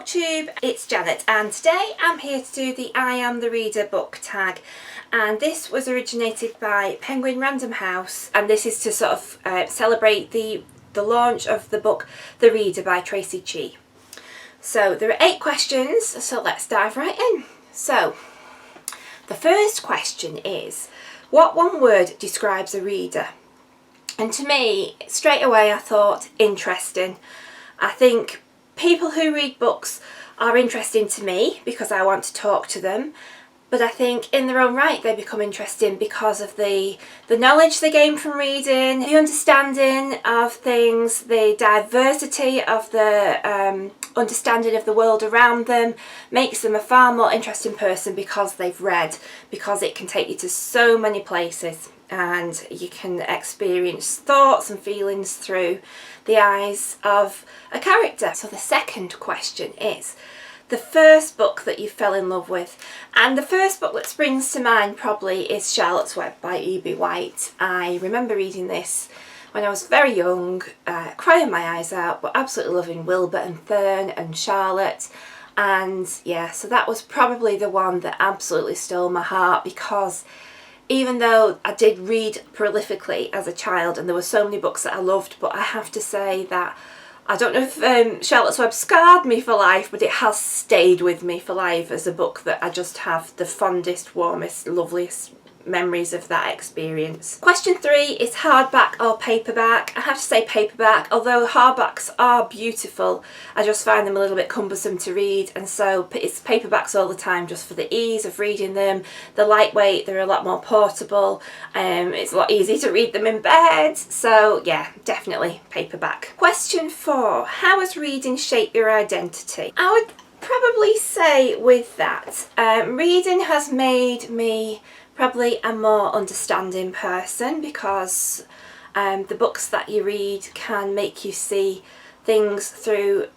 Booktube, it's Janet, and today I'm here to do the I Am the Reader book tag, and this was originated by Penguin Random House, and this is to sort of celebrate the launch of the book The Reader by Tracy Chee. So there are 8 questions, so let's dive right in. So the first question is, what one word describes a reader? And to me, straight away I thought interesting. I think people who read books are interesting to me because I want to talk to them, but I think in their own right they become interesting because of the knowledge they gain from reading, the understanding of things, the diversity of the understanding of the world around them makes them a far more interesting person because they've read, because it can take you to so many places and you can experience thoughts and feelings through the eyes of a character. So the second question is the first book that you fell in love with, and the first book that springs to mind probably is Charlotte's Web by E.B. White. I remember reading this when I was very young, crying my eyes out, but absolutely loving Wilbur and Fern and Charlotte. And yeah, so that was probably the one that absolutely stole my heart, because even though I did read prolifically as a child and there were so many books that I loved, but I have to say that I don't know if Charlotte's Web scarred me for life, but it has stayed with me for life as a book that I just have the fondest, warmest, loveliest memories of that experience. Question 3 is hardback or paperback. I have to say paperback, although hardbacks are beautiful, I just find them a little bit cumbersome to read, and so it's paperbacks all the time just for the ease of reading them. They're lightweight, they're a lot more portable, it's a lot easier to read them in bed, so yeah, definitely paperback. Question 4, how has reading shaped your identity? I would probably say with that, reading has made me probably a more understanding person, because the books that you read can make you see things through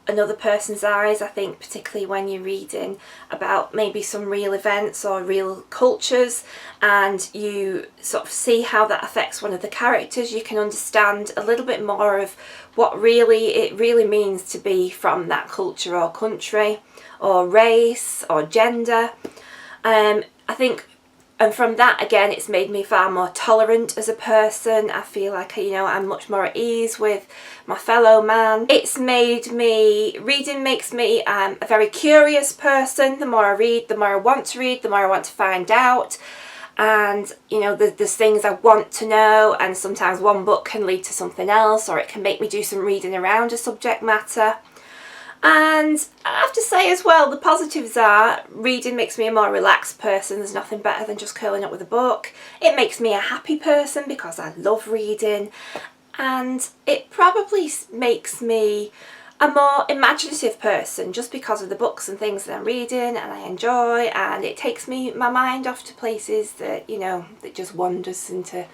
another person's eyes. I think particularly when you're reading about maybe some real events or real cultures and you sort of see how that affects one of the characters, you can understand a little bit more of what it really means to be from that culture or country or race or gender. I think, and from that again, it's made me far more tolerant as a person. I feel like, you know, I'm much more at ease with my fellow man. It's made me, reading makes me a very curious person. The more I read, the more I want to read, the more I want to find out. And, you know, there's things I want to know, and sometimes one book can lead to something else, or it can make me do some reading around a subject matter. And I have to say as well, the positives are reading makes me a more relaxed person. There's nothing better than just curling up with a book. It makes me a happy person because I love reading, and it probably makes me a more imaginative person just because of the books and things that I'm reading and I enjoy, and it takes my mind off to places that, you know, that just wanders into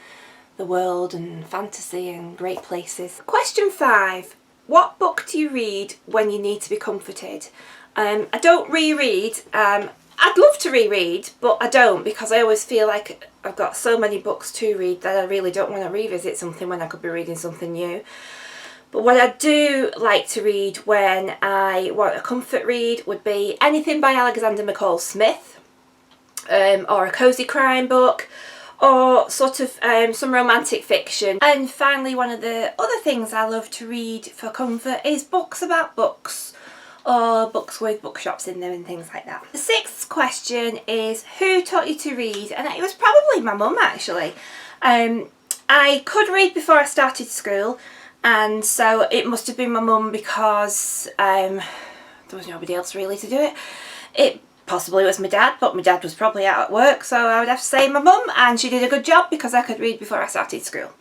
the world and fantasy and great places. Question 5. What book do you read when you need to be comforted? I don't reread. I'd love to reread, but I don't, because I always feel like I've got so many books to read that I really don't want to revisit something when I could be reading something new. But what I do like to read when I want a comfort read would be anything by Alexander McCall Smith, or a cosy crime book, or sort of some romantic fiction. And finally, one of the other things I love to read for comfort is books about books, or books with bookshops in them and things like that. The 6th question is, who taught you to read? And it was probably my mum, actually. I could read before I started school, and so it must have been my mum, because there was nobody else really to do it. It possibly was my dad, but my dad was probably out at work, so I would have to say my mum, and she did a good job because I could read before I started school,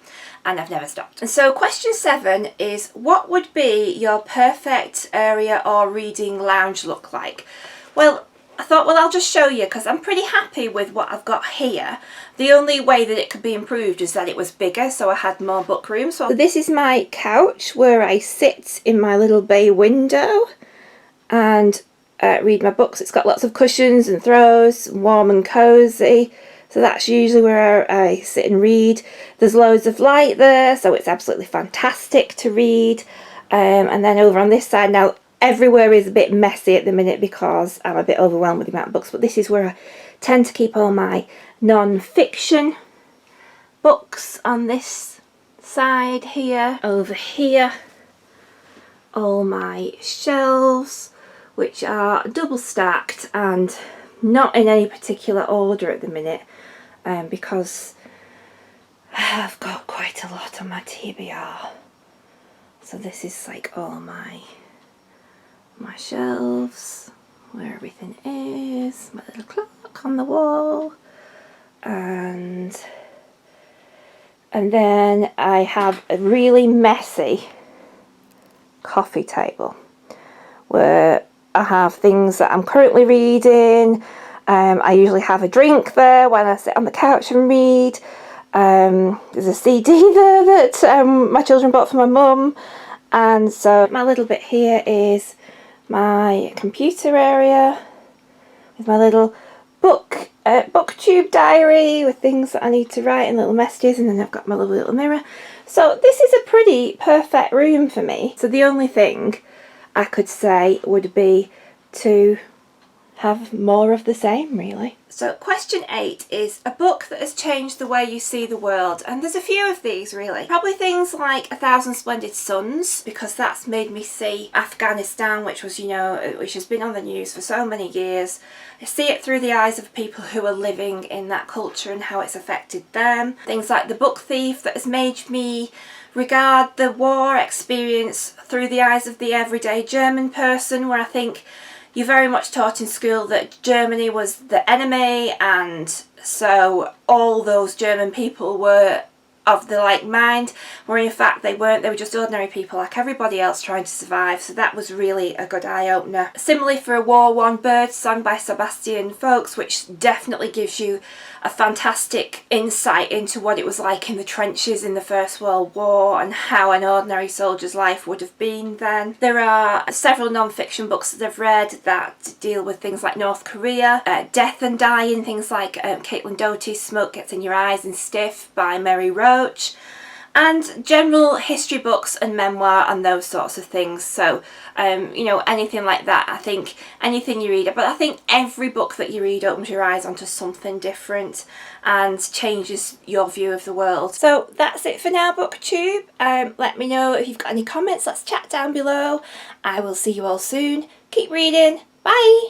and I've never stopped. And so question 7 is, what would be your perfect area or reading lounge look like? Well, I thought, well, I'll just show you, because I'm pretty happy with what I've got here. The only way that it could be improved is that it was bigger, so I had more book room. So this is my couch where I sit in my little bay window and read my books. It's got lots of cushions and throws, warm and cosy, so that's usually where I sit and read. There's loads of light there, so it's absolutely fantastic to read. And then over on this side, now everywhere is a bit messy at the minute because I'm a bit overwhelmed with the amount of books, but this is where I tend to keep all my non-fiction books on this side here. Over here, all my shelves, which are double stacked and not in any particular order at the minute, because I've got quite a lot on my TBR. So this is like all my shelves, where everything is, my little clock on the wall, and then I have a really messy coffee table where I have things that I'm currently reading. I usually have a drink there when I sit on the couch and read. There's a CD there that my children bought for my mum, and so my little bit here is my computer area with my little booktube diary with things that I need to write and little messages, and then I've got my lovely little mirror. So this is a pretty perfect room for me. So the only thing I could say would be to have more of the same, really. So question 8 is a book that has changed the way you see the world, and there's a few of these really. Probably things like A Thousand Splendid Suns, because that's made me see Afghanistan, which was, you know, which has been on the news for so many years. I see it through the eyes of people who are living in that culture and how it's affected them. Things like The Book Thief, that has made me regard the war experience through the eyes of the everyday German person, where I think you're very much taught in school that Germany was the enemy, and so all those German people were of the like mind, where in fact they weren't. They were just ordinary people like everybody else trying to survive. So that was really a good eye-opener. Similarly for A War-Worn Bird sung by Sebastian Faulks, which definitely gives you a fantastic insight into what it was like in the trenches in the First World War and how an ordinary soldier's life would have been then. There are several non-fiction books that I've read that deal with things like North Korea, death and dying, things like Caitlin Doughty's Smoke Gets in Your Eyes and Stiff by Mary Roach, and general history books and memoir and those sorts of things. So you know, anything like that. I think anything you read, but I think every book that you read opens your eyes onto something different and changes your view of the world. So that's it for now, BookTube. Let me know if you've got any comments. Let's chat down below. I will see you all soon. Keep reading. Bye.